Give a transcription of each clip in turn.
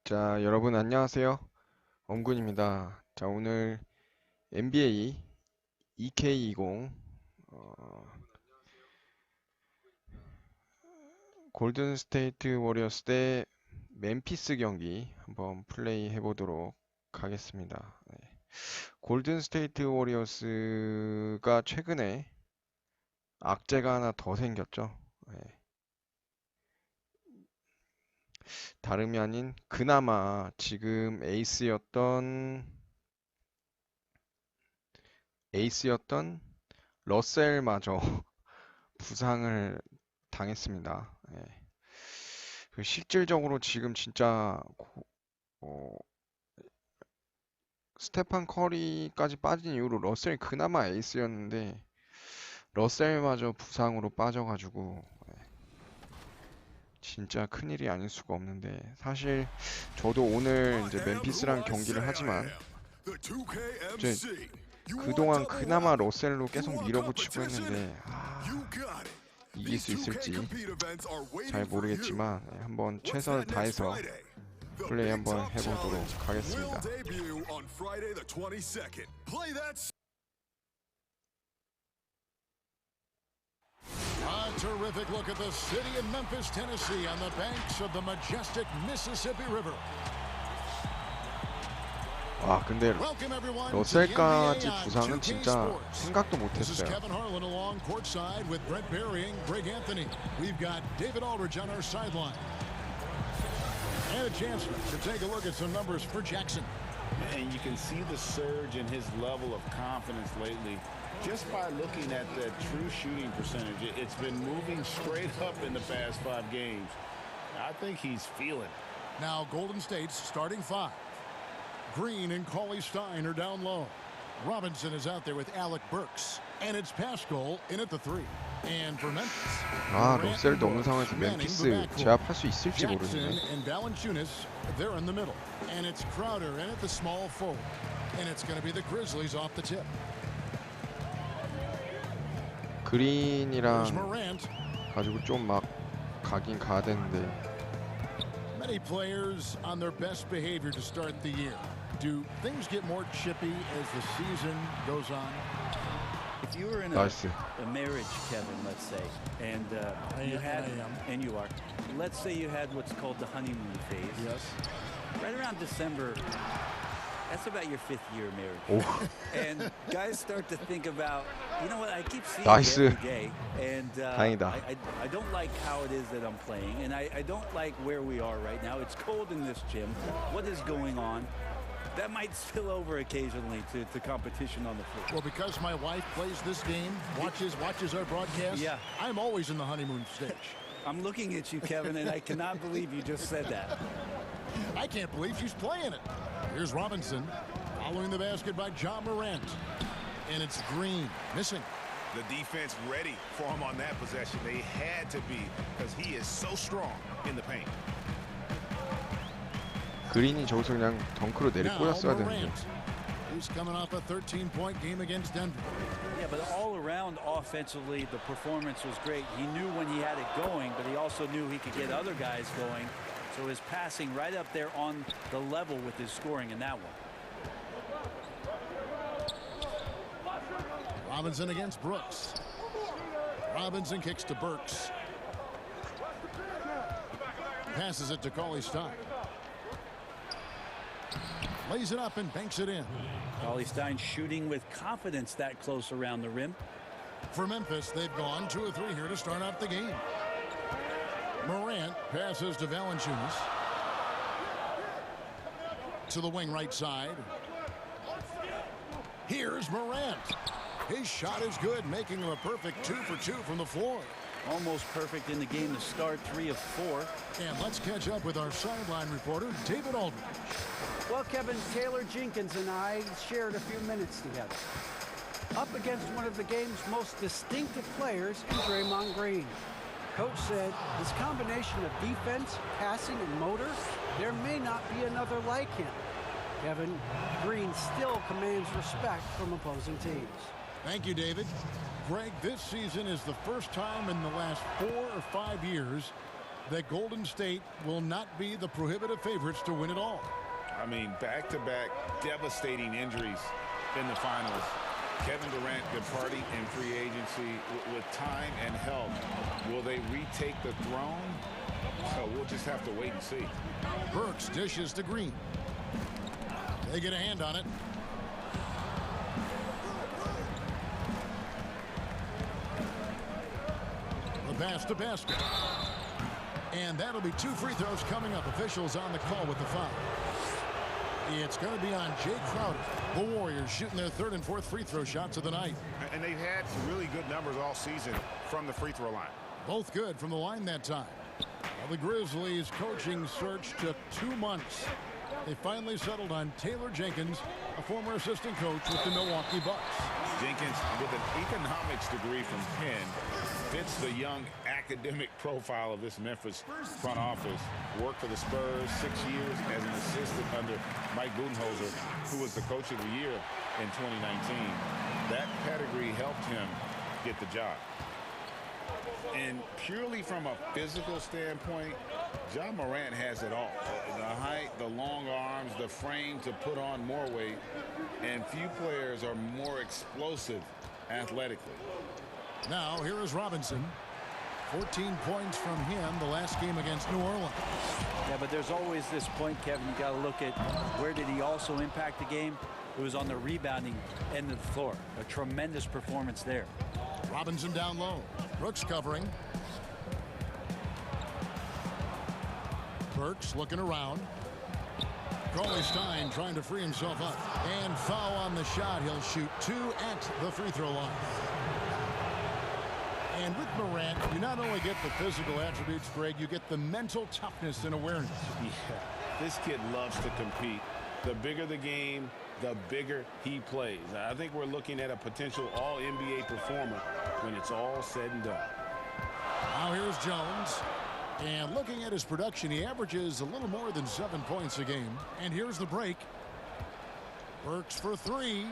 자, 여러분 안녕하세요. 엄군입니다. 자, 오늘 NBA 2K20 골든스테이트 워리어스 대 멤피스 경기 한번 플레이 해보도록 하겠습니다. 네. 골든스테이트 워리어스가 최근에 악재가 하나 더 생겼죠. 네. 다름이 아닌 그나마 지금 에이스였던 러셀마저 부상을 당했습니다. 예. 실질적으로 지금 진짜 어, 스테판 커리까지 빠진 이후로 러셀이 그나마 에이스였는데 러셀마저 부상으로 빠져가지고 진짜 큰일이 아닐 수가 없는데, 사실 저도 오늘 이제 멤피스랑 경기를 하지만 이제 그동안 그나마 러셀로 계속 밀어붙이고 했는데 이길 수 있을지 잘 모르겠지만 한번 최선을 다해서 플레이 한번 해보도록 하겠습니다. A terrific look at the city of Memphis, Tennessee on the banks of the majestic Mississippi River. 와, 근데 러셀까지 부상은 진짜 생각도 못했어요. Kevin Harlan along courtside with Brett Berry and Greg Anthony. We've got David Aldridge on our sideline. And a chance to take a look at some numbers for Jackson. And you can see the surge in his level of confidence lately just by looking at the true shooting percentage. It's been moving straight up in the past 5 games. I think he's feeling it. Now Golden State's starting 5. Green and Cauley Stein are down low. Robinson is out there with Alec Burks. And it's Pascal in at the 3. And for Memphis, 러셀도 없는 상황에서 멤피스 제압할 수 있을지 모르겠네. Jackson and Valanciunas, they're in the middle. And it's Crowder in at the small forward. And it's going to be the Grizzlies off the tip. 그린이랑 가지고 좀 막 가긴 가야 되는데. Many players on their best behavior to start the year. Do things get more chippy as the season goes on? If you were in a marriage, Kevin, let's say, and you are, let's say you had what's called the honeymoon phase. Yes. Right around December, that's about your 5th year of marriage. And guys start to think about, you know what, I keep seeing it every day, and I don't like how it is that I'm playing, and I don't like where we are right now. It's cold in this gym. What is going on? That might spill over occasionally to competition on the floor. Well, because my wife plays this game, watches our broadcast, yeah. I'm always in the honeymoon stage. I'm looking at you, Kevin, and I cannot believe you just said that. I can't believe she's playing it. Here's Robinson, following the basket by John Morant. And it's Green, missing. The defense ready for him on that possession. They had to be, because he is so strong in the paint. 그린이 저기서 그냥 덩크로 내리꼬였어야 되는데. He's coming off a 13-point game against Denver. Yeah, but all around offensively, the performance was great. He knew when he had it going, but he also knew he could get other guys going. So his passing right up there on the level with his scoring in that one. Robinson against Brooks. Robinson kicks to Burks. Passes it to Cauley Stein. Lays it up and banks it in. Cauley Stein shooting with confidence that close around the rim. For Memphis, they've gone 2 of 3 here to start out the game. Morant passes to Valanciunas. To the wing right side. Here's Morant. His shot is good, making him a perfect 2 for 2 from the floor. Almost perfect in the game to start, 3 of 4. And let's catch up with our sideline reporter, David Aldridge. Well, Kevin, Taylor Jenkins and I shared a few minutes together. Up against one of the game's most distinctive players in Draymond Green. Coach said this combination of defense, passing, and motor, there may not be another like him. Kevin, Green still commands respect from opposing teams. Thank you, David. Greg, this season is the first time in the last 4 or 5 years that Golden State will not be the prohibitive favorites to win it all. I mean, back-to-back devastating injuries in the finals. Kevin Durant departing in free agency with time and health. Will they retake the throne? So we'll just have to wait and see. Burks dishes to Green. They get a hand on it. The pass to basket. And that'll be 2 free throws coming up. Officials on the call with the foul. It's going to be on Jay Crowder. The Warriors shooting their 3rd and 4th free throw shots of the night. And they've had some really good numbers all season from the free throw line. Both good from the line that time. Well, the Grizzlies' coaching search took 2 months. They finally settled on Taylor Jenkins, a former assistant coach with the Milwaukee Bucks. Jenkins, with an economics degree from Penn, fits the young academic profile of this Memphis front office. Worked for the Spurs 6 years as an assistant under Mike Budenholzer, who was the coach of the year in 2019. That pedigree helped him get the job. And purely from a physical standpoint, Ja Morant has it all. The height, the long arms, the frame to put on more weight, and few players are more explosive athletically. Now here is Robinson. 14 points from him the last game against New Orleans. Yeah, but there's always this point, Kevin, you got to look at where did he also impact the game. It was on the rebounding end of the floor. A tremendous performance there. Robinson down low. Brooks covering. Burks looking around. Stein trying to free himself up. And foul on the shot. He'll shoot 2 at the free throw line. And with Morant, you not only get the physical attributes, Greg, you get the mental toughness and awareness. Yeah, this kid loves to compete. The bigger the game, the bigger he plays. I think we're looking at a potential all-NBA performer when it's all said and done. Now here's Jones. And looking at his production, he averages a little more than 7 points a game. And here's the break. Burks for 3.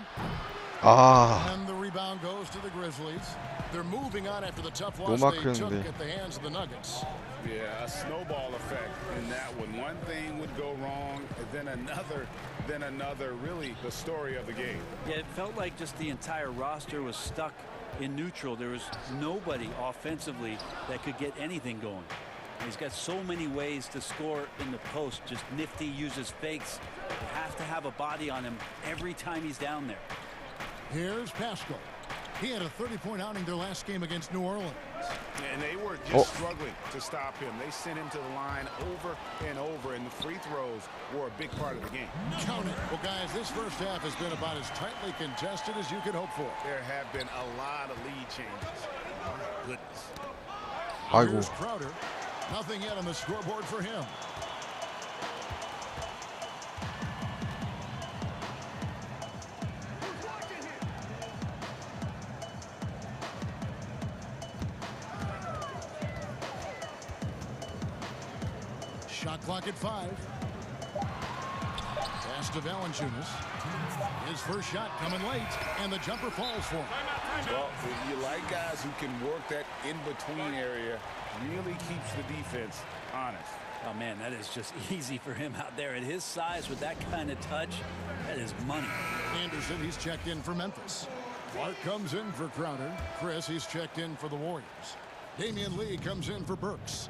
And the rebound goes to the Grizzlies. They're moving on after the tough loss they took at the hands of the Nuggets. Yeah, a snowball effect in that one. One thing would go wrong, then another, really the story of the game. Yeah, it felt like just the entire roster was stuck in neutral. There was nobody offensively that could get anything going. He's got so many ways to score in the post. Just nifty, uses fakes. You have to have a body on him every time he's down there. Here's Pascal. He had a 30-point outing their last game against New Orleans. And they were just struggling to stop him. They sent him to the line over and over, and the free throws were a big part of the game. Count it. Well, guys, this first half has been about as tightly contested as you could hope for. There have been a lot of lead changes. My goodness. Here's Crowder. Nothing yet on the scoreboard for him. Shot clock at 5. Pass to Valanciunas. His first shot coming late, and the jumper falls for him. Well, you like guys who can work that in-between area. Really keeps the defense honest. Oh, man, that is just easy for him out there. At his size, with that kind of touch, that is money. Anderson, he's checked in for Memphis. Clark comes in for Crowder. Chris, he's checked in for the Warriors. Damian Lee comes in for Burks.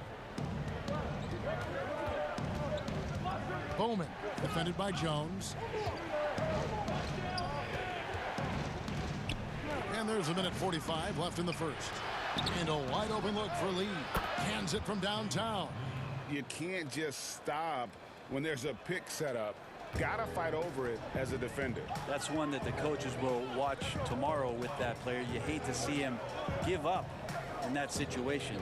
Bowman, defended by Jones. And there's 1:45 left in the first. And a wide open look for Lee. Hands it from downtown. You can't just stop when there's a pick set up. Gotta fight over it as a defender. That's one that the coaches will watch tomorrow with that player. You hate to see him give up in that situation.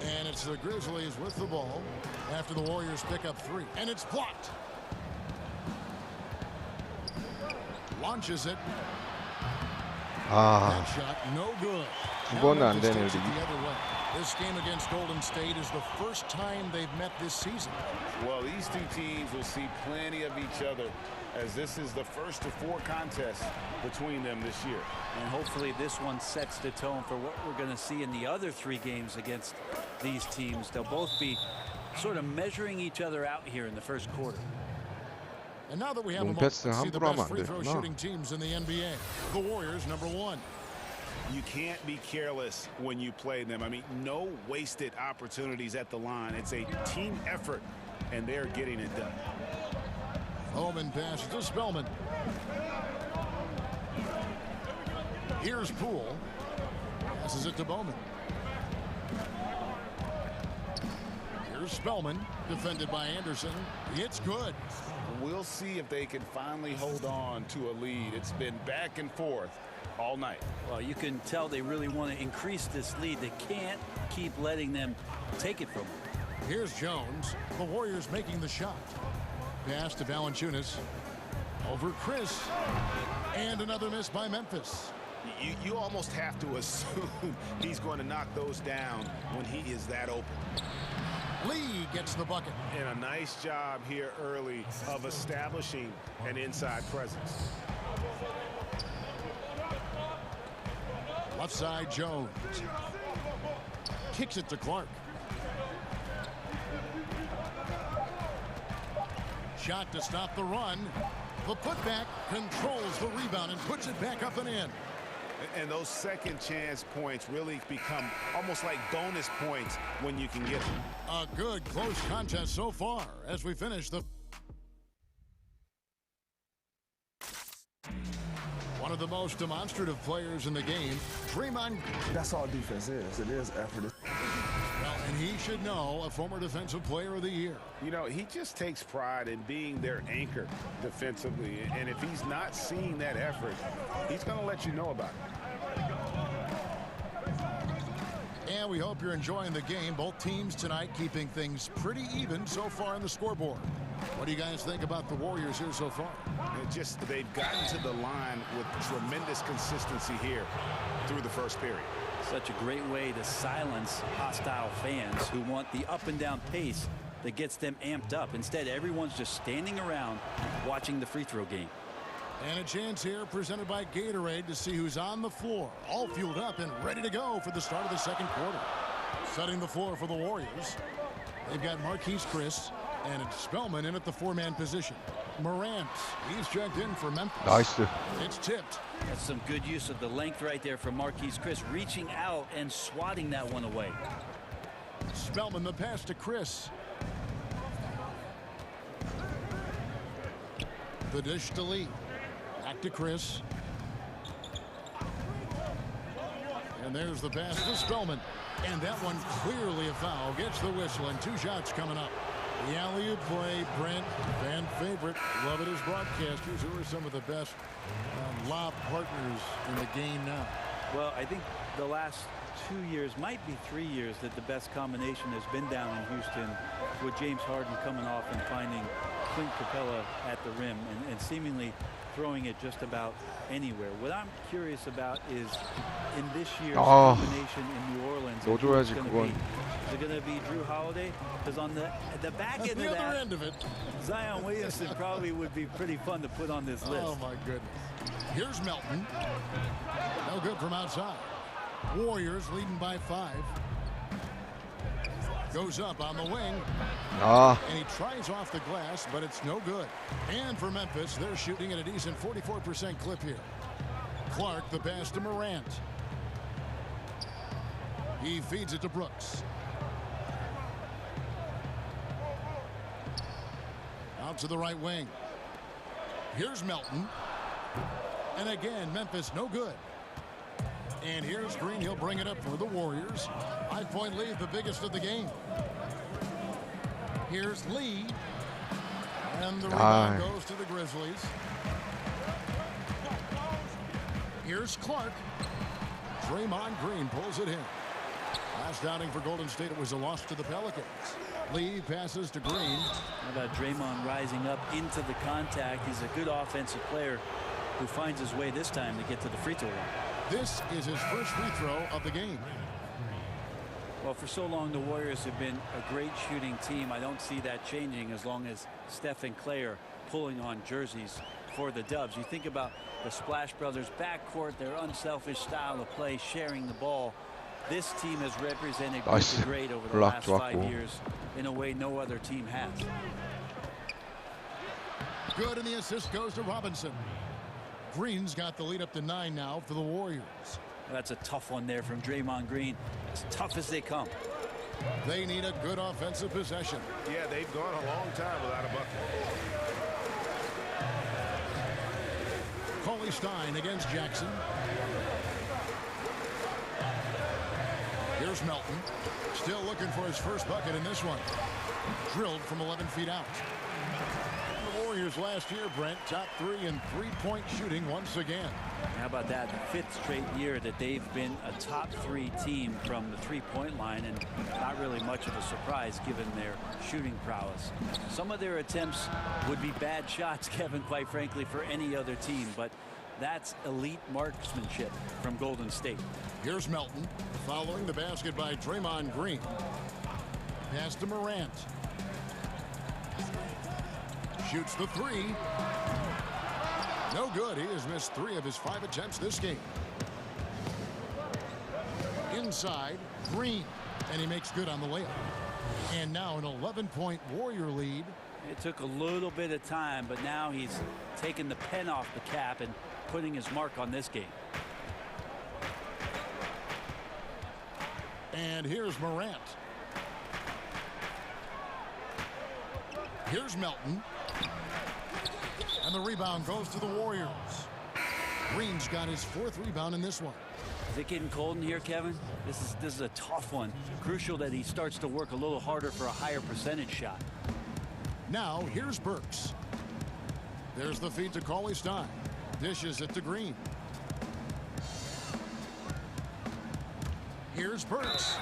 And it's the Grizzlies with the ball after the Warriors pick up 3. And it's blocked. Launches it. That shot no good. 이거는 안 되네. The other way. This game against Golden State is the first time they've met this season. Well, these two teams will see plenty of each other, as this is the first of 4 contests between them this year. And hopefully this one sets the tone for what we're going to see in the other 3 games against these teams. They'll both be sort of measuring each other out here in the first quarter. And now that we have a moment to see the best free throw shooting teams in the NBA, the Warriors, number 1. You can't be careless when you play them. I mean, no wasted opportunities at the line. It's a team effort, and they're getting it done. Bowman passes to Spellman. Here's Poole. Passes it to Bowman. Here's Spellman, defended by Anderson. It's good. We'll see if they can finally hold on to a lead. It's been back and forth all night. Well, you can tell they really want to increase this lead. They can't keep letting them take it from them. Here's Jones. The Warriors making the shot. Pass to Valanciunas. Over Chris. And another miss by Memphis. You almost have to assume he's going to knock those down when he is that open. Lee gets the bucket. And a nice job here early of establishing an inside presence. Left side, Jones. Kicks it to Clark. Shot to stop the run. The putback controls the rebound and puts it back up and in. And those second chance points really become almost like bonus points when you can get them. A good close contest so far as we finish the... One of the most demonstrative players in the game, Draymond. That's all defense is. It is effort. Well, and he should know, a former defensive player of the year. You know, he just takes pride in being their anchor defensively. And if he's not seeing that effort, he's going to let you know about it. And we hope you're enjoying the game. Both teams tonight keeping things pretty even so far on the scoreboard. What do you guys think about the Warriors here so far? They've gotten to the line with tremendous consistency here through the first period. Such a great way to silence hostile fans who want the up and down pace that gets them amped up. Instead, everyone's just standing around watching the free throw game. And a chance here presented by Gatorade to see who's on the floor, all fueled up and ready to go for the start of the second quarter. Setting the floor for the Warriors. They've got Marquise Chris and it's Spellman in at the 4-man position. Morant, he's checked in for Memphis. Nice. It's tipped. That's some good use of the length right there from Marquise Chris, reaching out and swatting that one away. Spellman, the pass to Chris. The dish to Lee. Back to Chris. And there's the pass to Spellman. And that one clearly a foul. Gets the whistle and 2 shots coming up. The alley-oop play, Brent, fan favorite. Love it as broadcasters. Who are some of the best lob partners in the game now? Well, I think the last 2 years, might be 3 years, that the best combination has been down in Houston with James Harden coming off and finding Clint Capella at the rim and seemingly throwing it just about anywhere. What I'm curious about is in this year's combination in New Orleans, is it going to be Drew Holiday? Because on the back end of that, end of it, Zion Williamson probably would be pretty fun to put on this list. Oh my goodness. Here's Melton. No good from outside. Warriors leading by 5. Goes up on the wing. And he tries off the glass, but it's no good. And for Memphis, they're shooting at a decent 44% clip here. Clark, the pass to Morant. He feeds it to Brooks. Out to the right wing. Here's Melton. And again, Memphis no good. And here's Green. He'll bring it up for the Warriors. 5-point lead, the biggest of the game. Here's Lee. And the rebound goes to the Grizzlies. Here's Clark. Draymond Green pulls it in. Last outing for Golden State, it was a loss to the Pelicans. Lee passes to Green. How about Draymond rising up into the contact? He's a good offensive player who finds his way this time to get to the free throw line. This is his first free throw of the game. Well, for so long, the Warriors have been a great shooting team. I don't see that changing as long as Steph and Clay are pulling on jerseys for the Dubs. You think about the Splash Brothers backcourt, their unselfish style of play, sharing the ball. This team has represented good to great over the last 5 years in a way no other team has. Good, and the assist goes to Robinson. Green's got the lead up to 9 now for the Warriors. That's a tough one there from Draymond Green. As tough as they come. They need a good offensive possession. Yeah, they've gone a long time without a bucket. Cauley Stein against Jackson. Here's Melton. Still looking for his first bucket in this one. Drilled from 11 feet out. The Warriors last year, Brent, top 3 in three-point shooting once again. How about that? The 5th straight year that they've been a top 3 team from the three-point line, and not really much of a surprise given their shooting prowess. Some of their attempts would be bad shots, Kevin, quite frankly, for any other team, but that's elite marksmanship from Golden State. Here's Melton following the basket by Draymond Green. Pass to Morant. Shoots the 3. No good. He has missed 3 of his 5 attempts this game. Inside, Green, and he makes good on the layup. And now an 11-point Warrior lead. It took a little bit of time, but now he's taken the pen off the cap and putting his mark on this game. And here's Morant. Here's Melton. And the rebound goes to the Warriors. Green's got his 4th rebound in this one. Is it getting cold in here, Kevin? This is a tough one. Crucial that he starts to work a little harder for a higher percentage shot. Now here's Burks. There's the feed to Cauley Stein. Dishes it to Green. Here's Burks.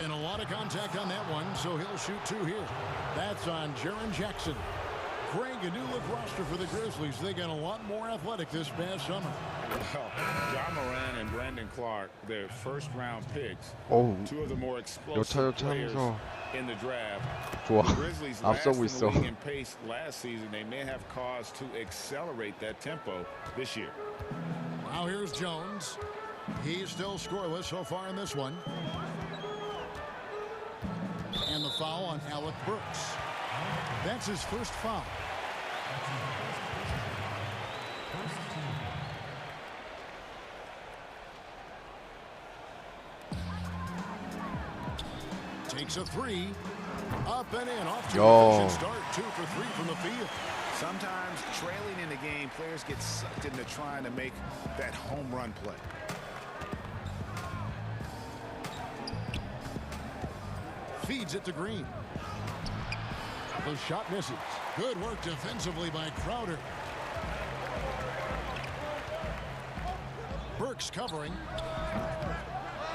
And a lot of contact on that one, so he'll shoot 2 here. That's on Jaren Jackson. Greg, a new look roster for the Grizzlies. They got a lot more athletic this past summer. Well, John Moran and Brandon Clark, their first-round picks. 어우, 2 of the more explosive 여차여차 players 하면서 in the draft. 좋아. The Grizzlies last 앞서고 in the 있어. league in pace last season. They may have cause to accelerate that tempo this year. Now here's Jones. He's still scoreless so far in this one. And the foul on Alec Burks. That's his first foul. Takes a 3. Up and in. Off to an efficient start. 2 for 3 from the field. Sometimes trailing in the game, players get sucked into trying to make that home run play. Feeds it to Green. The shot misses. Good work defensively by Crowder. Burks covering.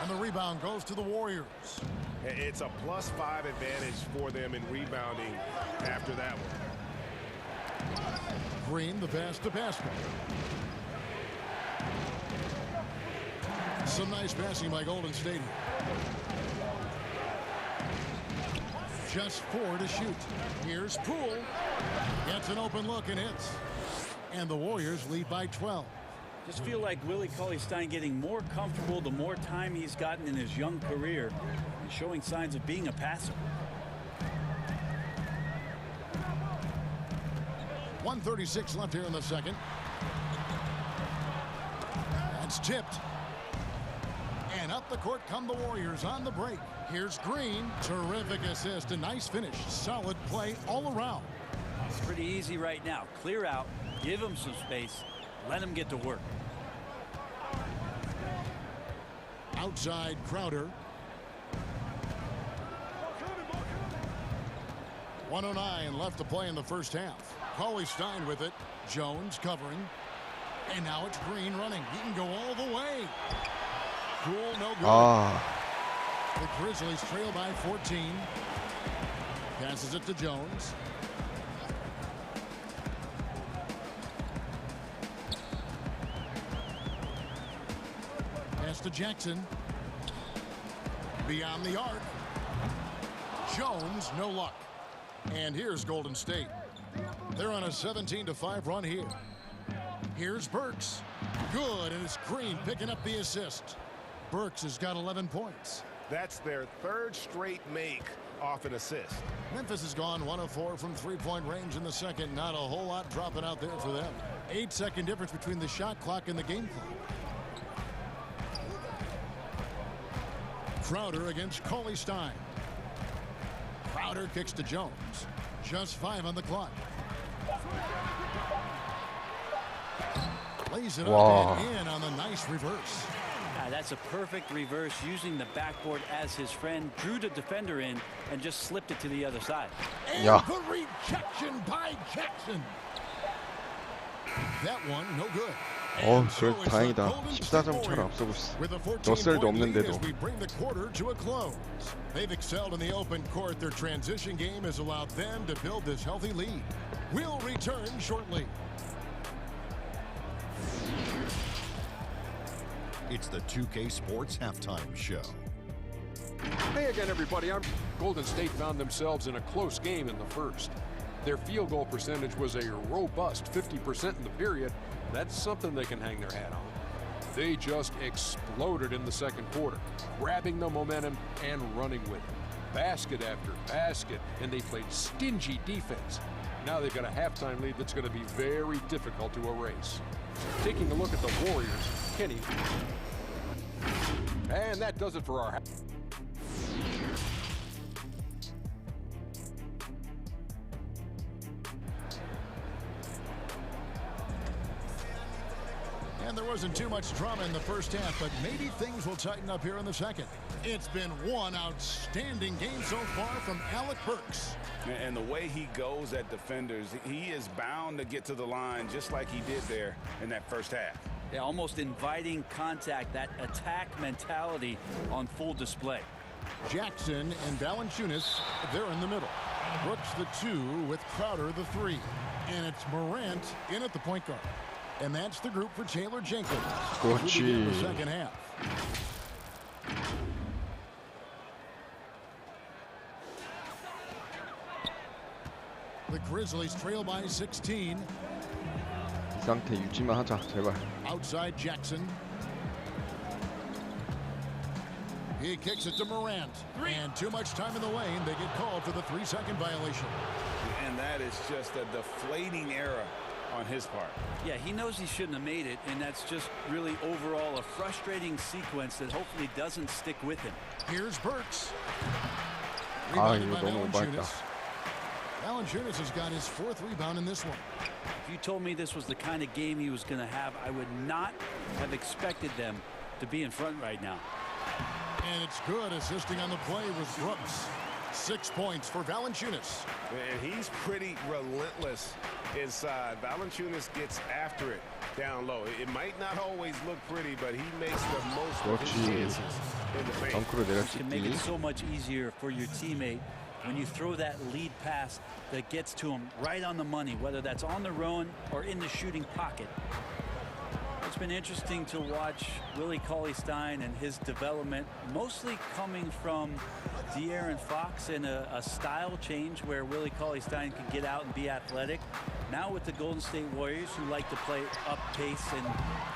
And the rebound goes to the Warriors. It's a +5 advantage for them in rebounding after that one. Green, the pass to basket. Some nice passing by Golden State. Just 4 to shoot. Here's Poole. Gets an open look and hits. And the Warriors lead by 12. Just feel like Willie Cauley-Stein getting more comfortable the more time he's gotten in his young career and showing signs of being a passer. 1:36 left here in the second. That's tipped. And up the court come the Warriors on the break. Here's Green. Terrific assist. A nice finish. Solid play all around. It's pretty easy right now. Clear out. Give him some space. Let him get to work. Outside Crowder. 1:09 left to play in the first half. Cauley-Stein with it. Jones covering. And now it's Green running. He can go all the way. Cool, no good. The Grizzlies trail by 14. Passes it to Jones. Pass to Jackson. beyond the arc. Jones, no luck. And here's Golden State. They're on a 17-5 run here. Here's Burks. Good, and it's Green picking up the assist. Burks has got 11 points. That's their third straight make off an assist. Memphis has gone 1 of 4 from three-point range in the second. Not a whole lot dropping out there for them. 8-second difference between the shot clock and the game clock. Crowder against Cauley-Stein. Crowder kicks to Jones. Just 5 on the clock. Lays it up and in on the nice reverse. That's a perfect reverse, using the backboard as his friend, drew the defender in and just slipped it to the other side. And the rejection by Jackson. That one no good. 그래 다행이다. 14점 차로 앞서고 있어. 러셀도 없는데도. We bring the quarter to a close. They've excelled in the open court. Their transition game has allowed them to build this healthy lead. We'll return shortly. It's the 2K Sports Halftime Show. Hey again, everybody. Golden State found themselves in a close game in the first. Their field goal percentage was a robust 50% in the period. That's something they can hang their hat on. They just exploded in the second quarter, grabbing the momentum and running with it. Basket after basket, and they played stingy defense. Now they've got a halftime lead that's going to be very difficult to erase. Taking a look at the Warriors, Kenny. And that does it for our... And there wasn't too much drama in the first half, but maybe things will tighten up here in the second. It's been one outstanding game so far from Alec Burks. And the way he goes at defenders, he is bound to get to the line just like he did there in that first half. Yeah, almost inviting contact, that attack mentality on full display. Jackson and Valanciunas, they're in the middle. Brooks the 2 with Crowder the 3. And it's Morant in at the point guard. And that's the group for Taylor Jenkins. 그렇지. The second half. The Grizzlies trail by 16. 이 상태 유지만 하자, 제발. Outside Jackson. He kicks it to Morant. And too much time in the lane. They get called for the 3-second violation. And that is just a deflating error on his part. Yeah, he knows he shouldn't have made it, and that's just really overall a frustrating sequence that hopefully doesn't stick with him. Here's Burks. 이거 너무 오버했다. Valanciunas has got his 4th rebound in this one. If you told me this was the kind of game he was going to have, I would not have expected them to be in front right now. And it's good. Assisting on the play was Brooks. 6 points for Valanciunas. And he's pretty relentless inside. Valanciunas gets after it down low. It might not always look pretty, but he makes the most of his chances in the paint. 덩크로 It can make it 내렸지. so much easier for your teammate when you throw that lead pass that gets to him right on the money, whether that's on the run or in the shooting pocket. It's been interesting to watch Willie Cauley-Stein and his development, mostly coming from De'Aaron Fox in a style change where Willie Cauley-Stein can get out and be athletic. Now with the Golden State Warriors, who like to play up pace and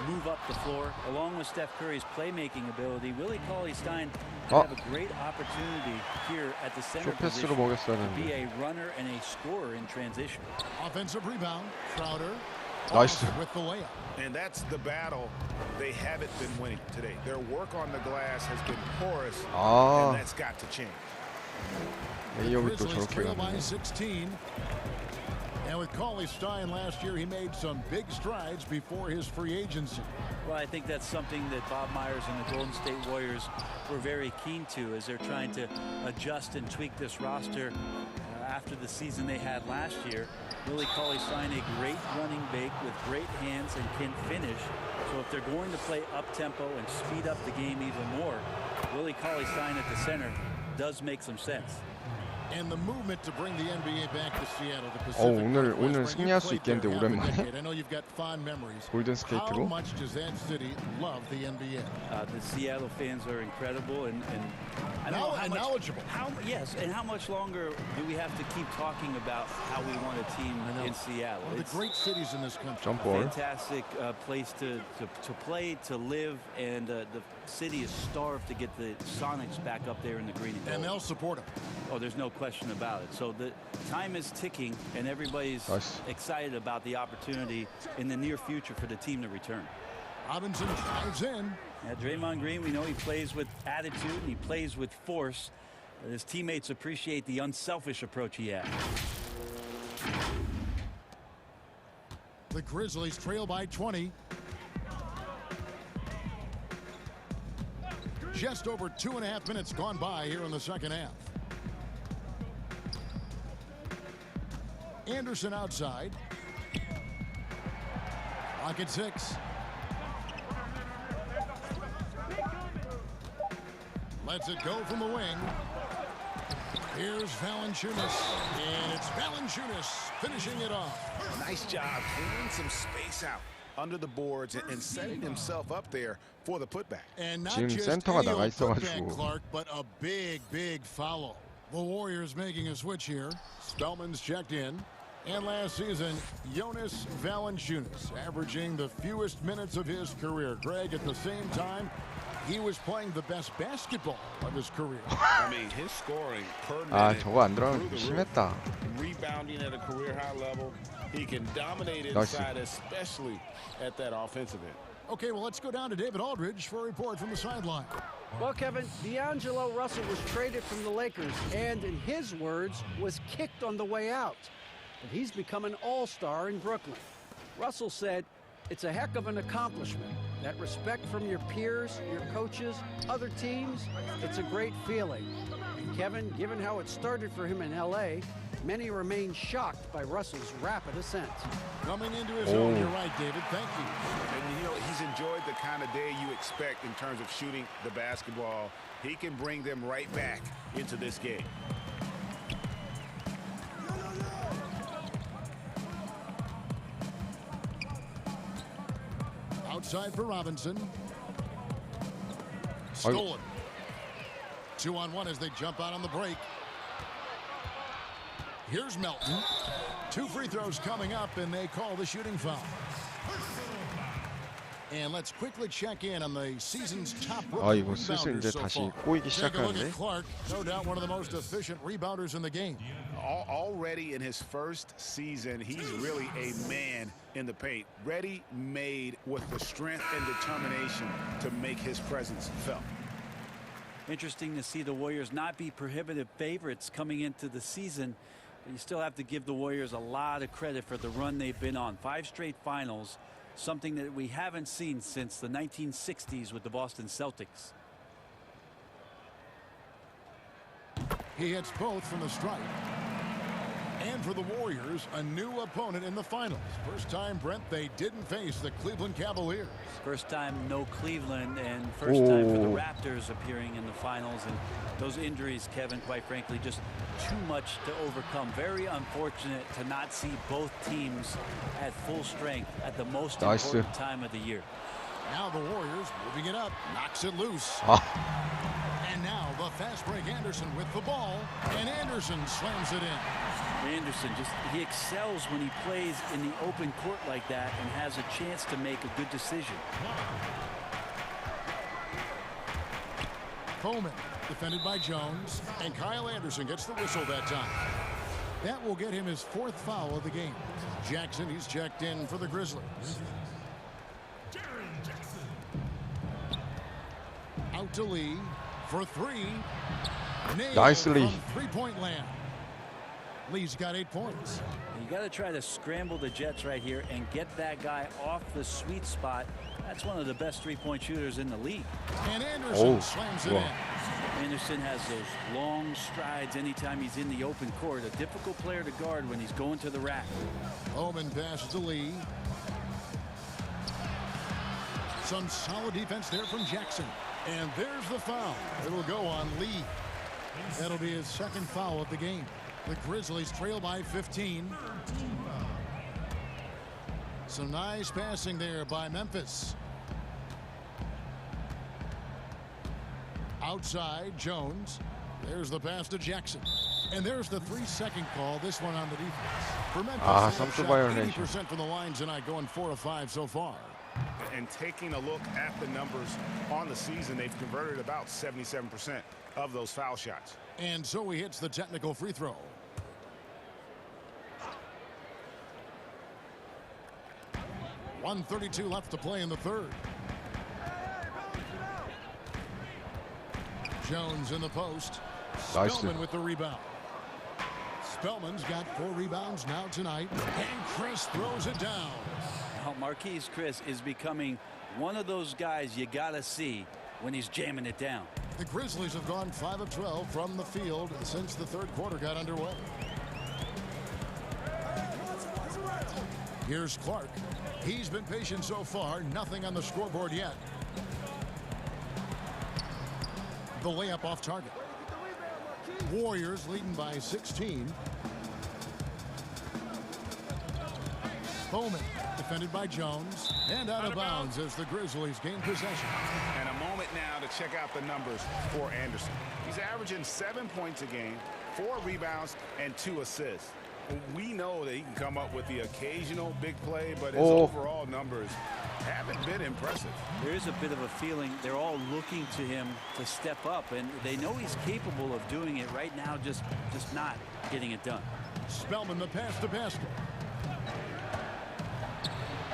move up the floor, along with Steph Curry's playmaking ability, Willie Cauley-Stein have a great opportunity here at the center position to be a runner and a scorer in transition. Offensive rebound. Crowder. Nice. With the layup. And that's the battle they haven't been winning today. Their work on the glass has been porous, and that's got to change. 레이업을 또 Grizzlies 저렇게 trail by 가네. 16. And with Cauley-Stein last year, he made some big strides before his free agency. Well, I think that's something that Bob Myers and the Golden State Warriors were very keen to as they're trying to adjust and tweak this roster after the season they had last year. Willie Cauley-Stein, a great running big with great hands and can finish. So if they're going to play up-tempo and speed up the game even more, Willie Cauley-Stein at the center does make some sense. And the movement to bring the NBA back to Seattle, the Pacific 오늘 승리할 수 있겠는데 오랜만에. I know you've got fond memories. 골든스테이트로. How much does that city love the NBA? The Seattle fans are incredible and I don't know how much, knowledgeable. Yes, and how much longer do we have to keep talking about how we want a team in Seattle? One of the great cities in this country. Jump ball. Fantastic place to play, to live, and the city is starved to get the Sonics back up there in the green and gold. And they'll support them. Oh, there's no question about it. So the time is ticking, and everybody's excited about the opportunity in the near future for the team to return. Robinson drives in. Yeah, Draymond Green, we know he plays with attitude and he plays with force. His teammates appreciate the unselfish approach he has. The Grizzlies trail by 20. Just over 2.5 minutes gone by here in the second half. Anderson outside. Clock at 6. Lets it go from the wing. Here's Valanciunas, and it's Valanciunas finishing it off. Nice job clearing some space out under the boards and setting himself up there for the putback. And not 지금 just 센터가 any 나가 old putback, 있어가지고. Clark, but a big follow. The Warriors making a switch here. Spellman's checked in. And last season, Jonas Valanciunas averaging the fewest minutes of his career. Greg, at the same time, he was playing the best basketball of his career. I mean, his scoring per minute. 저거 안 들어가면 심했다. Rebounding at a career high level. He can dominate inside, especially at that offensive end. Okay, well, let's go down to David Aldridge for a report from the sideline. Well, Kevin, D'Angelo Russell was traded from the Lakers and, in his words, was kicked on the way out. But he's become an all-star in Brooklyn. Russell said, "It's a heck of an accomplishment. That respect from your peers, your coaches, other teams, it's a great feeling." And Kevin, given how it started for him in LA, many remain shocked by Russell's rapid ascent. Coming into his own, you're right, David. Thank you. And, you know, he's enjoyed the kind of day you expect in terms of shooting the basketball. He can bring them right back into this game. Outside for Robinson. Stolen. 2-on-1 as they jump out on the break. Here's Melton. 2 free throws coming up, and they call the shooting foul. And let's quickly check in on the season's top rookie 이거 슬슬 이제 rebounders so 다시 far. 꼬이기 Take a look 시작하는데. at Clark, no doubt one of the most efficient rebounders in the game. Already in his first season, he's really a man in the paint, ready-made with the strength and determination to make his presence felt. Interesting to see the Warriors not be prohibitive favorites coming into the season. But you still have to give the Warriors a lot of credit for the run they've been on. 5 straight finals, something that we haven't seen since the 1960s with the Boston Celtics. He hits both from the stripe. And for the Warriors, a new opponent in the finals. First time, Brent, they didn't face the Cleveland Cavaliers. First time no Cleveland, and first time for the Raptors appearing in the finals. And those injuries, Kevin, quite frankly, just too much to overcome. Very unfortunate to not see both teams at full strength at the most important time of the year. Now the Warriors moving it up, knocks it loose. And now the fast break Anderson with the ball, and Anderson slams it in. Anderson he excels when he plays in the open court like that and has a chance to make a good decision. Coleman defended by Jones, and Kyle Anderson gets the whistle that time. That will get him his 4th foul of the game. Jackson, he's checked in for the Grizzlies. Out to Lee for 3. Nicely. From three-point land. Lee's got 8 points. You got to try to scramble the Jets right here and get that guy off the sweet spot. That's one of the best three-point shooters in the league. And Anderson slams it in. Anderson has those long strides anytime he's in the open court. A difficult player to guard when he's going to the rack. Bowman passes to Lee. Some solid defense there from Jackson. And there's the foul. It'll go on Lee. That'll be his second foul of the game. The Grizzlies trail by 15. Some nice passing there by Memphis. Outside, Jones. There's the pass to Jackson. And there's the 3-second call, this one on the defense. For Memphis, some shot violation. 80% from the line tonight, going 4 of 5 so far. And taking a look at the numbers on the season, they've converted about 77% of those foul shots. And so he hits the technical free throw. .132 left to play in the third. Jones in the post. Spellman with the rebound. Spellman's got 4 rebounds now tonight. And Chris throws it down. Now, Marquise Chris is becoming one of those guys you got to see when he's jamming it down. The Grizzlies have gone 5 of 12 from the field since the third quarter got underway. Here's Clark. He's been patient so far. Nothing on the scoreboard yet. The layup off target. Warriors leading by 16. Bowman defended by Jones and out of bounds as the Grizzlies gain possession. And a moment now to check out the numbers for Anderson. He's averaging 7 points a game, 4 rebounds, and 2 assists. We know that he can come up with the occasional big play, but his overall numbers haven't been impressive. There is a bit of a feeling they're all looking to him to step up, and they know he's capable of doing it right now, just not getting it done. Spellman the pass to Pascal.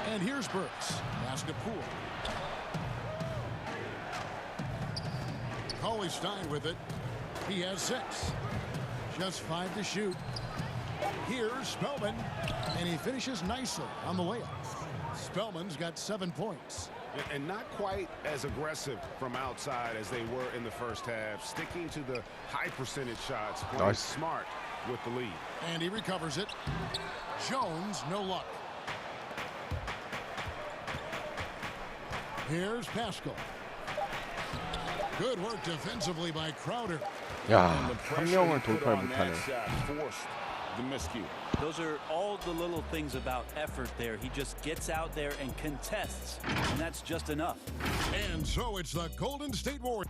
And here's Burks. Pass to Poole. Cauley Stein with it. He has 6. Just 5 to shoot. Here's Spellman, and he finishes nicely on the layup. Spellman's got 7 points. And not quite as aggressive from outside as they were in the first half, sticking to the high percentage shots. Nice. Smart with the lead. And he recovers it. Jones, no luck. Here's Pascal. Good work defensively by Crowder. 야, 한 명을 돌파를 못하네. Those are all the little things about effort there. He just gets out there and contests, and that's just enough. And so it's the Golden State Warriors.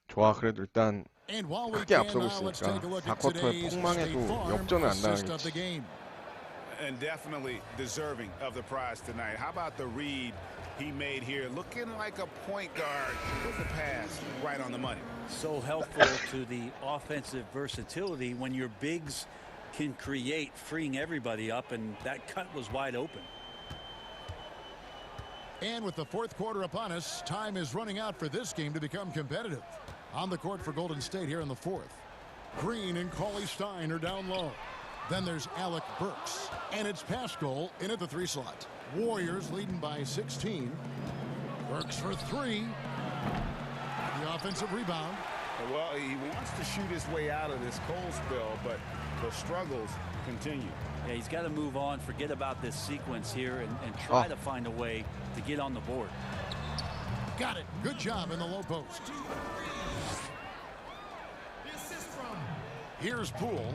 좋아, 그래도 일단 크게 앞서고 있으니까 4쿼터에 폭망해도 역전을 안 당하겠지. And definitely deserving of the prize tonight. How about the read he made here, looking like a point guard with the pass right on the money. So helpful to the offensive versatility when your bigs can create, freeing everybody up, and that cut was wide open. And with the fourth quarter upon us, time is running out for this game to become competitive. On the court for Golden State here in the fourth. Green and Cauley Stein are down low. Then there's Alec Burks, and it's Pascal in at the 3 slot. Warriors leading by 16. Burks for 3. The offensive rebound. Well, he wants to shoot his way out of this cold spell, but the struggles continue. Yeah, he's got to move on, forget about this sequence here, and try to find a way to get on the board. Got it. Good job in the low post. Here's Poole.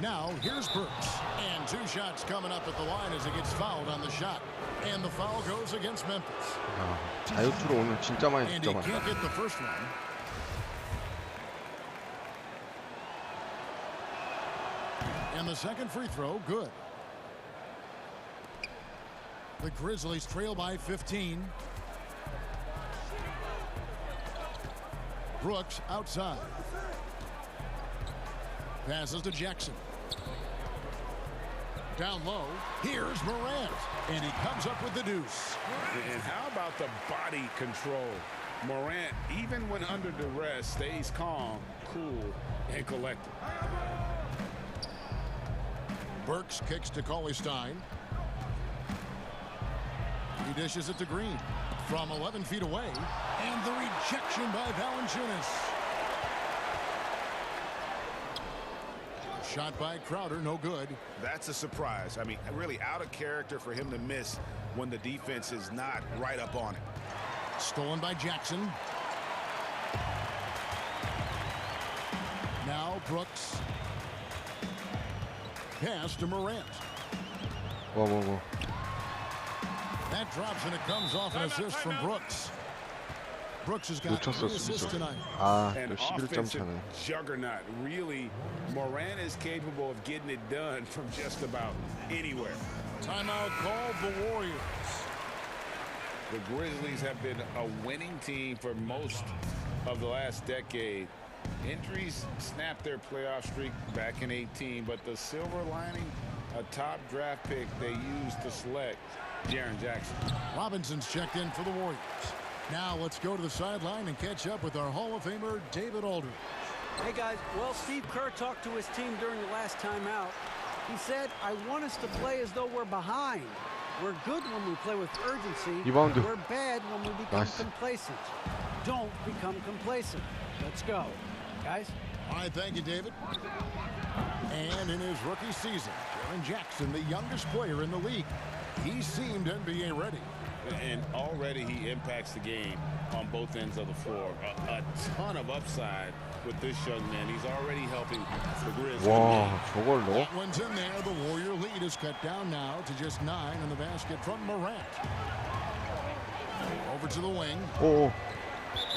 Now, here's Burks. And 2 shots coming up at the line as he gets fouled on the shot. And the foul goes against Memphis. 자유투로 오늘 진짜 많이 And he can't get the first one. And the second free throw, good. The Grizzlies trail by 15. Brooks outside. Passes to Jackson. Down low. Here's Morant. And he comes up with the deuce. And how about the body control? Morant, even when under duress, stays calm, cool, and collected. Burks kicks to Cauley Stein. He dishes it to Green from 11 feet away. And the rejection by Valanciunas. Shot by Crowder, no good. That's a surprise. I mean, really out of character for him to miss when the defense is not right up on it. Stolen by Jackson. Now Brooks. Pass to Morant. whoa. That drops and it comes off an assist from Brooks. Brooks has got 3 assists tonight. An offensive juggernaut. Really, Morant is capable of getting it done from just about anywhere. Timeout called the Warriors. The Grizzlies have been a winning team for most of the last decade. Injuries snapped their playoff streak back in 18, but the silver lining, a top draft pick they used to select Jaren Jackson. Robinson's checked in for the Warriors. Now let's go to the sideline and catch up with our Hall of Famer, David Aldridge. Hey, guys. Well, Steve Kerr talked to his team during the last timeout. He said, I want us to play as though we're behind. We're good when we play with urgency. Rebound. We're bad when we become complacent. Don't become complacent. Let's go. Guys? All right, thank you, David. And in his rookie season, Jaren Jackson, the youngest player in the league, he seemed NBA ready. And already he impacts the game on both ends of the floor. A ton of upside with this young man. He's already helping the Grizzlies. 와, 저걸로? That one's in there. The Warrior lead is cut down now to just 9 in the basket from Morant. Over to the wing. 오.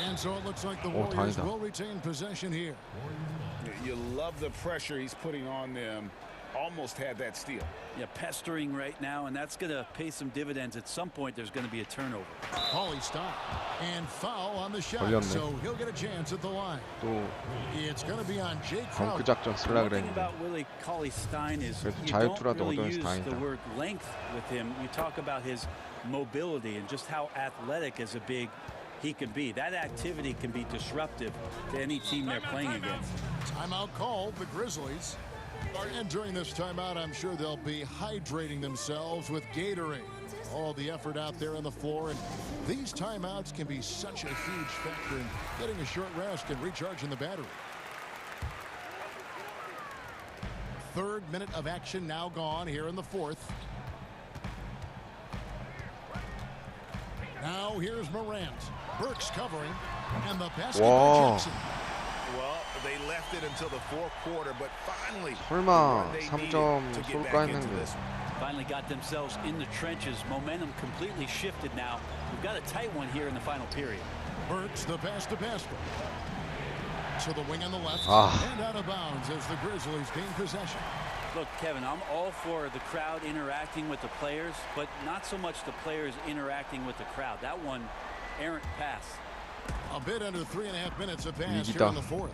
And so it looks like the Warriors will retain possession here. You love the pressure he's putting on them. Almost had that steal. Yeah, pestering right now, and that's going to pay some dividends. At some point, there's going to be a turnover. Paulie stop. And foul on the shot, so he'll get a chance at the line. It's going to be on Jake Crowder. 작전 쓰려고 The thing 그랬는데. about Willie Cauley-Stein is you 자유투라도 don't really 얻어내서 use 다행이다. the word length with him. You talk about his mobility and just how athletic as a big he can be. That activity can be disruptive to any team they're playing against. Timeout called, the Grizzlies. And during this timeout, I'm sure they'll be hydrating themselves with Gatorade. All the effort out there on the floor, and these timeouts can be such a huge factor in getting a short rest and recharging the battery. 3rd minute of action now gone here in the 4th. Now here's Morant. Burks covering, and the basket by Jackson. Well, they left it until the 4th quarter, but finally, 설마 3점 쏠까 했는데. Finally got themselves in the trenches. Momentum completely shifted now. We've got a tight one here in the final period. Burks, the pass to Pascal. To the wing on the left, and out of bounds as the Grizzlies gain possession. Look, Kevin, I'm all for the crowd interacting with the players, but not so much the players interacting with the crowd. That one, errant pass. A bit under 3.5 minutes of pass here in the 4th.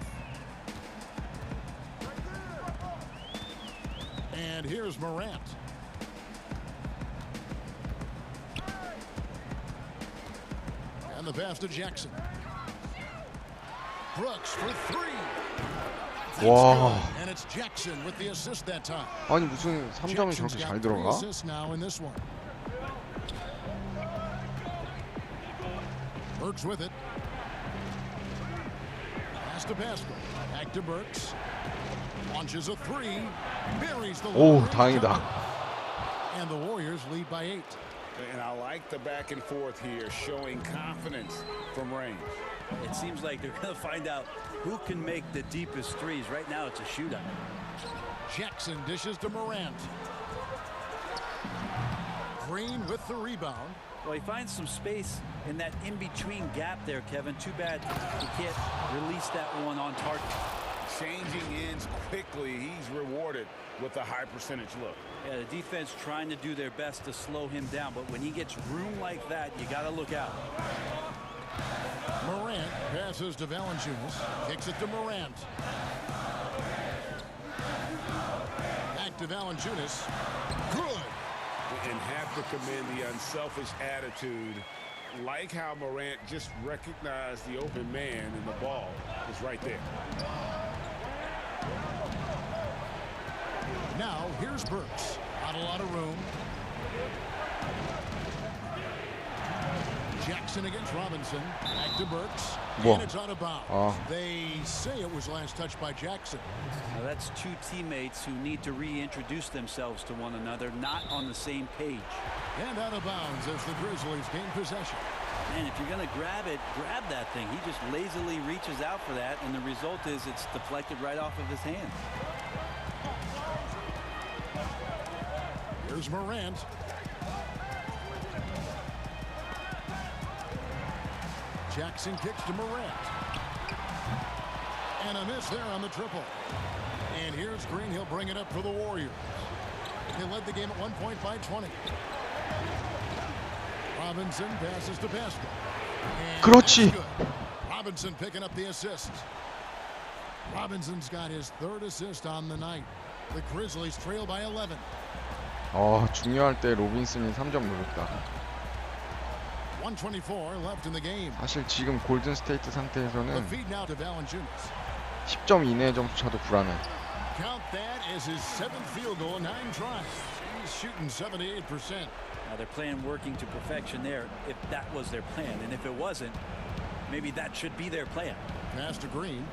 And here's Morant. And the pass to Jackson. Brooks for 3. 와. And it's Jackson with the assist that time. 아니 무슨 3점이 저렇게 잘 들어가? Assists now in this one. Burks with it. Pass to Pascal. Back to Burks. Launches a 3. Buries the 오, 다행이다. And the Warriors lead by 8. And I like the back and forth here, showing confidence from range. It seems like they're going to find out who can make the deepest threes. Right now, it's a shootout. Jackson dishes to Morant. Green with the rebound. Well, he finds some space in that in-between gap there, Kevin. Too bad he can't release that one on target. Changing ends quickly. He's rewarded with a high percentage look. Yeah, the defense trying to do their best to slow him down, but when he gets room like that, you got to look out. Morant passes to Valanciunas. Kicks it to Morant. Back to Valanciunas. Good. And have to commend the unselfish attitude. Like how Morant just recognized the open man and the ball is right there. Now here's Burks. Not a lot of room. Jackson against Robinson. Back to Burks. And it's out of bounds. They say it was last touched by Jackson. Now that's two teammates who need to reintroduce themselves to one another, not on the same page. And out of bounds as the Grizzlies gain possession. Man, if you're going to grab it, grab that thing. He just lazily reaches out for that, and the result is it's deflected right off of his hand. Here's Morant. Jackson kicks to Morant. And a miss there on the triple. And here's Green. He'll bring it up for the Warriors. They led the game at 1 point by 20. Robinson passes to Pascal. 그렇지. Robinson picking up the assist. Robinson's got his third assist on the night. The Grizzlies trail by 11. 중요할 때 로빈슨이 3점 넣었다. 124 left in the game. 사실 지금 골든스테이트 상태에서는 The feed now to Valanciunas. 10점 이내 점수 차도 불안해. Count that as his 7th field goal, 9 tries. He's shooting 78%. Now they're playing working to perfection there, if that was their plan. And if it wasn't, maybe that should be their plan. Pass to Green.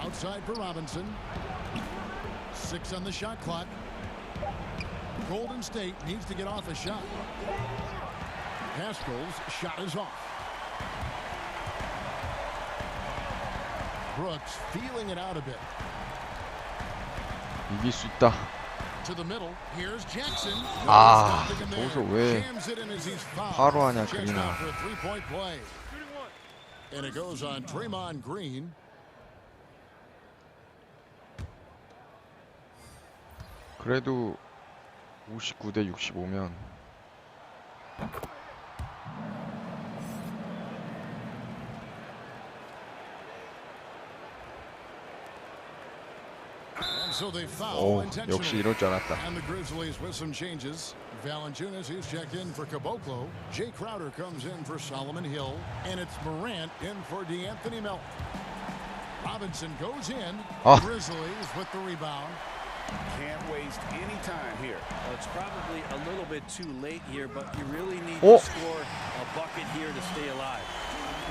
Outside for Robinson. 6 on the shot clock. Golden State needs to get off a shot. Pascal's shot is off. Brooks feeling it out a bit. 이길 수 있다. To the middle. Here's Jackson. 저기서 왜 바로 하냐 그리나. And it goes on Draymond Green. 그래도 59대 65면 역시 이럴 줄 알았다. And the Grizzlies with some changes. Valanciunas, who's checked in for Caboclo. Jay Crowder comes in for Solomon Hill. And it's Morant in for DeAnthony Melton. Robinson goes in. Grizzlies with the rebound. Can't waste any time here. Well, it's probably a little bit too late here, but you really need to score a bucket here to stay alive.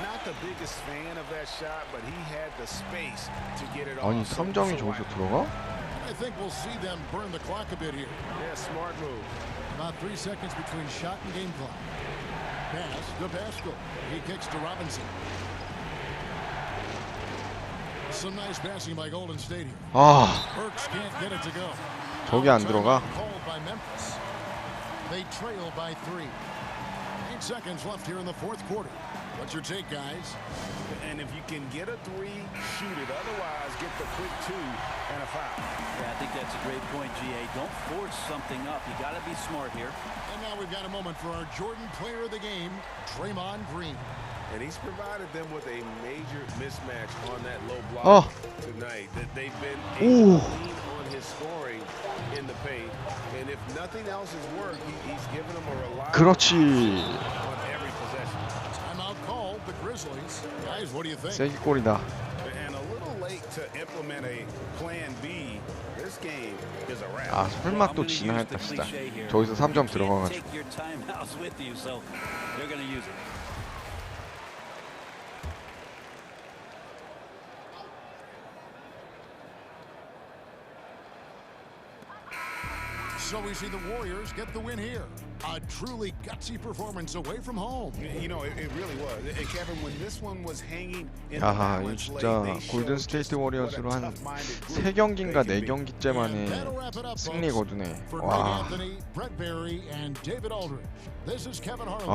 Not the biggest fan of that shot, but he had the space to get it off. 아니 3점이 저기서 들어가? I think we'll see them burn the clock a bit here. Yeah, smart move. About 3 seconds between shot and game clock. Pass to Pascal. He kicks to Robinson. Some nice passing by Golden State here. Burks can't get it to go. 저기 안 들어가? Called by Memphis. They trail by 3. 8 seconds left here in the fourth quarter. What's your take, guys? And if you can get a 3, shoot it. Otherwise, get the quick 2 and a foul. Yeah, I think that's a great point, GA. Don't force something up. You got to be smart here. And now we've got a moment for our Jordan player of the game, Draymond Green. And he's provided them with a major mismatch on that low block tonight. That they've been able to lean on his scoring in the paint. And if nothing else has worked, he's given them a reliable 그렇지. on every possession. Timeout called the Grizzlies. Guys, what do you think? 세기골이다. And a little late to implement a plan B. This game is a wrap. 설마 또 지나 했다 진짜. 저기서 3점 들어가가지고. Take your timeouts with you, so they're going to use it. So we see the Warriors get the win here. A truly gutsy performance away from home. You know, it really was. And Kevin, when this one was hanging in the 아하, 이거 balance late, 진짜 they showed 골든스테이트 just what a 워리어스로 한 tough-minded group 3경기인가 they can be. 4경기째 만에 승리 거두네. 와.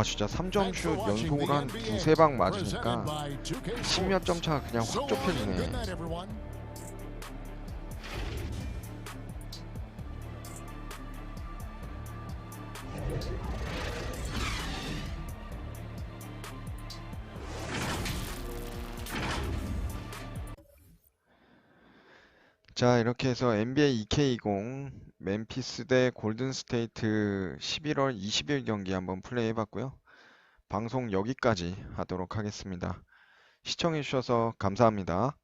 진짜 3점 슛 연속으로 한 2-3방 맞으니까 10몇 점 차가 그냥 확 좁혀지네. 자, 이렇게 해서 NBA 2K20 멤피스 대 골든스테이트 11월 20일 경기 한번 플레이해봤고요. 방송 여기까지 하도록 하겠습니다. 시청해주셔서 감사합니다.